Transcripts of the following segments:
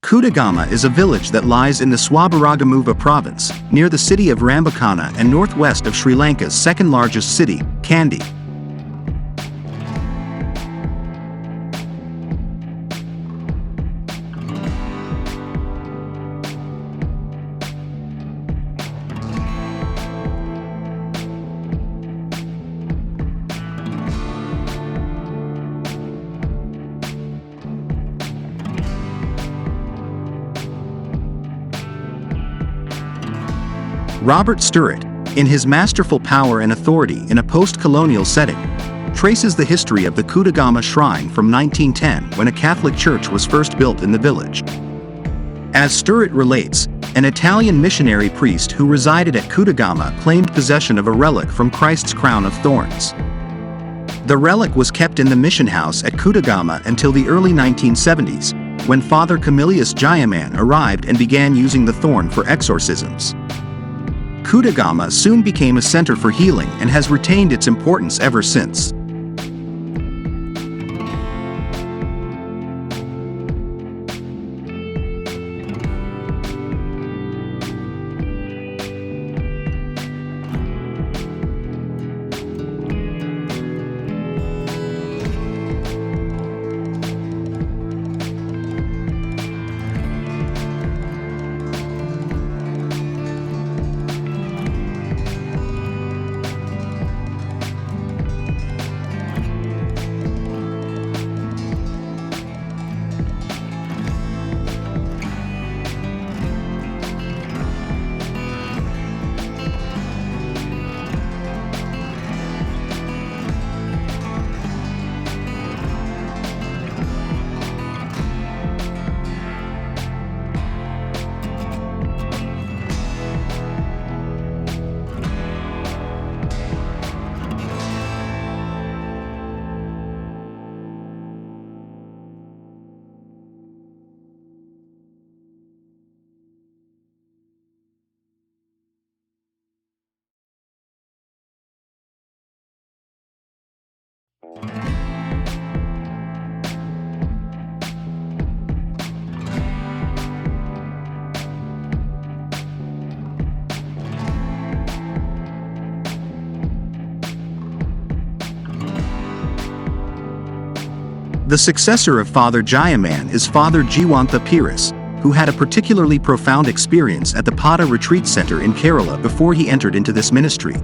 Kudagama is a village that lies in the Suabaragamuva Province, near the city of Rambukkana and northwest of Sri Lanka's second-largest city, Kandy. Robert Stirrat, in his masterful Power and Authority in a Post-Colonial Setting, traces the history of the Kudagama shrine from 1910 when a Catholic church was first built in the village. As Stirrat relates, an Italian missionary priest who resided at Kudagama claimed possession of a relic from Christ's crown of thorns. The relic was kept in the mission house at Kudagama until the early 1970s, when Father Camilius Jayamanne arrived and began using the thorn for exorcisms. Kudagama soon became a center for healing and has retained its importance ever since. The successor of Father Jayamanne is Father Jiwantha Piras, who had a particularly profound experience at the Pada Retreat Center in Kerala before he entered into this ministry.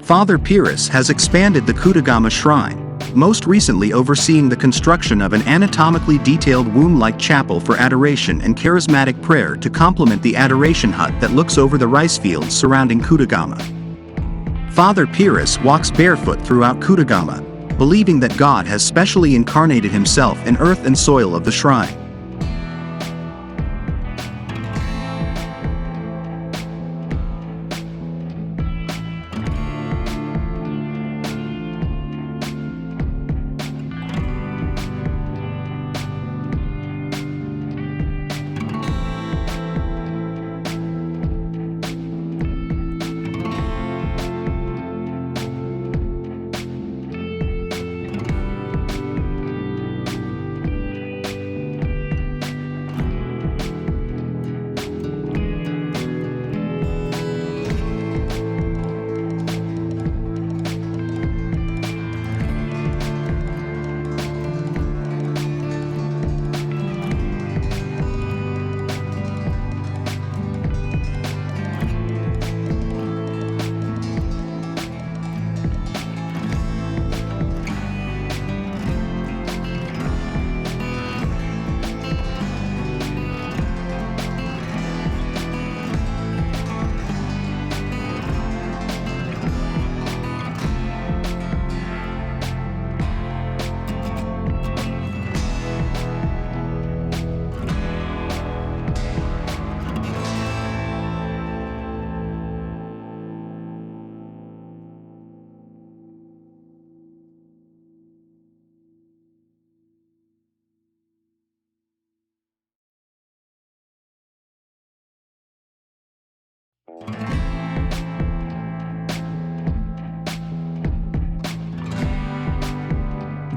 Father Piras has expanded the Kudagama shrine, most recently overseeing the construction of an anatomically detailed womb-like chapel for adoration and charismatic prayer to complement the adoration hut that looks over the rice fields surrounding Kudagama. Father Piras walks barefoot throughout Kudagama, believing that God has specially incarnated himself in earth and soil of the shrine.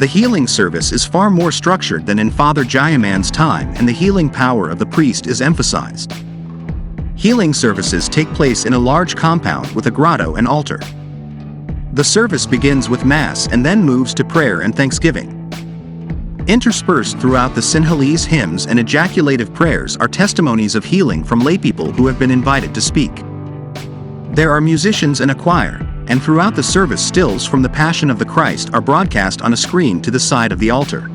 The healing service is far more structured than in Father Jayamanne's time, and the healing power of the priest is emphasized. Healing services take place in a large compound with a grotto and altar. The service begins with Mass and then moves to prayer and thanksgiving. Interspersed throughout the Sinhalese hymns and ejaculative prayers are testimonies of healing from laypeople who have been invited to speak. There are musicians and a choir, and throughout the service stills from the Passion of the Christ are broadcast on a screen to the side of the altar.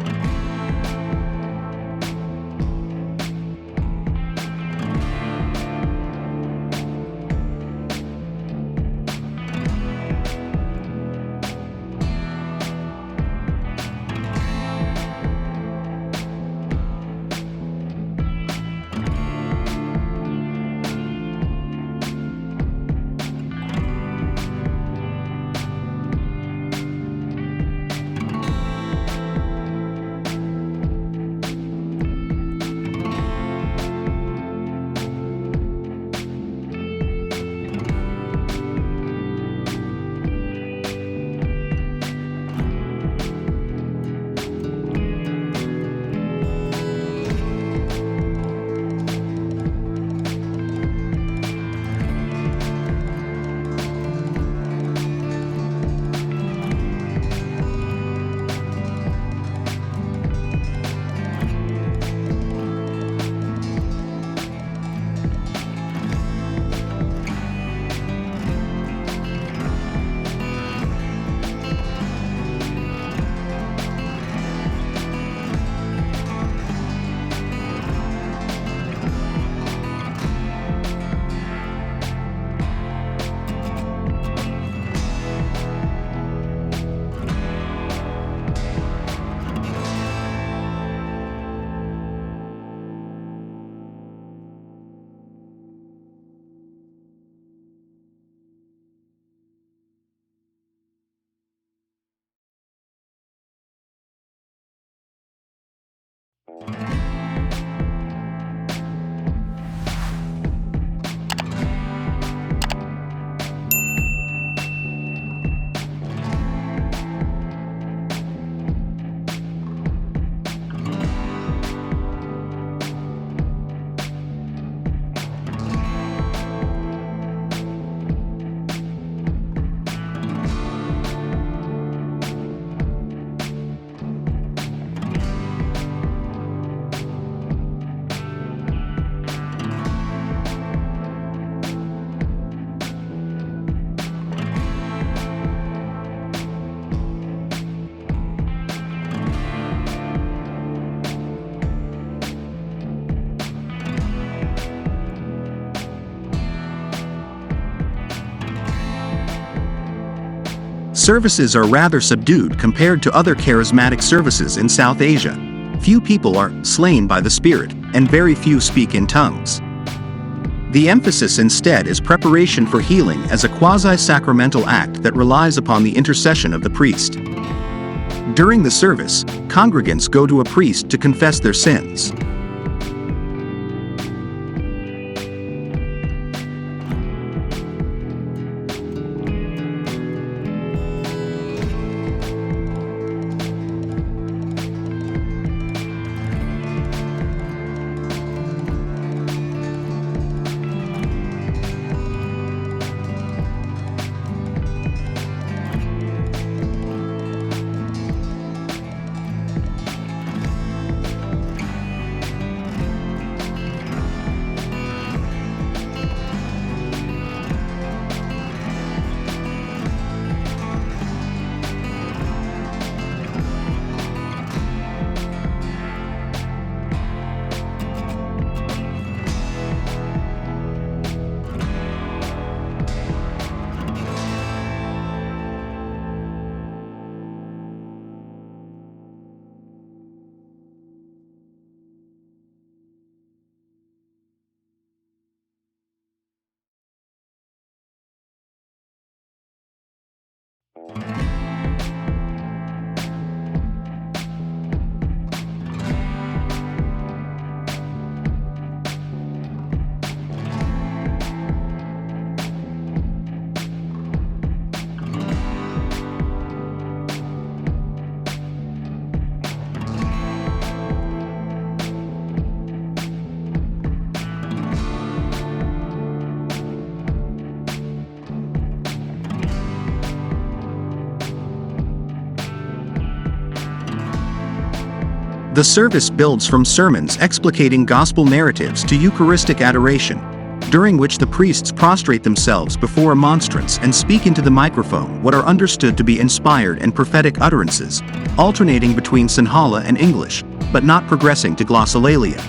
Services are rather subdued compared to other charismatic services in South Asia. Few people are slain by the Spirit, and very few speak in tongues. The emphasis instead is preparation for healing as a quasi-sacramental act that relies upon the intercession of the priest. During the service, congregants go to a priest to confess their sins. The service builds from sermons explicating gospel narratives to Eucharistic adoration, during which the priests prostrate themselves before a monstrance and speak into the microphone what are understood to be inspired and prophetic utterances, alternating between Sinhala and English, but not progressing to glossolalia.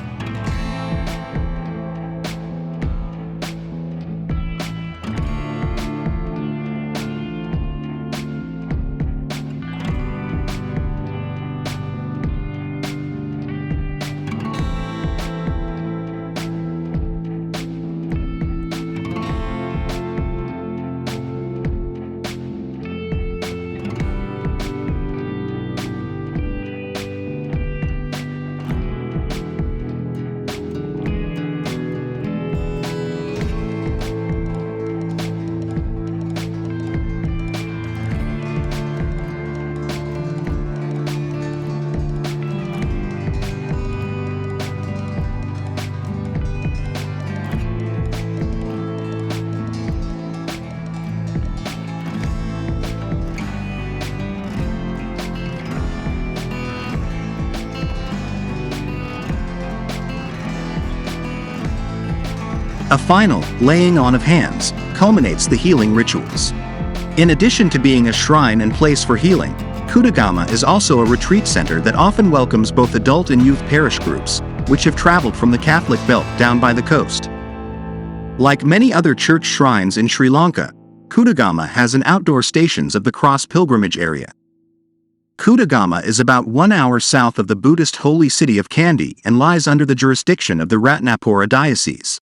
A final laying on of hands culminates the healing rituals. In addition to being a shrine and place for healing, Kudagama is also a retreat center that often welcomes both adult and youth parish groups, which have traveled from the Catholic belt down by the coast. Like many other church shrines in Sri Lanka, Kudagama has an outdoor Stations of the Cross pilgrimage area. Kudagama is about 1 hour south of the Buddhist holy city of Kandy and lies under the jurisdiction of the Ratnapura Diocese.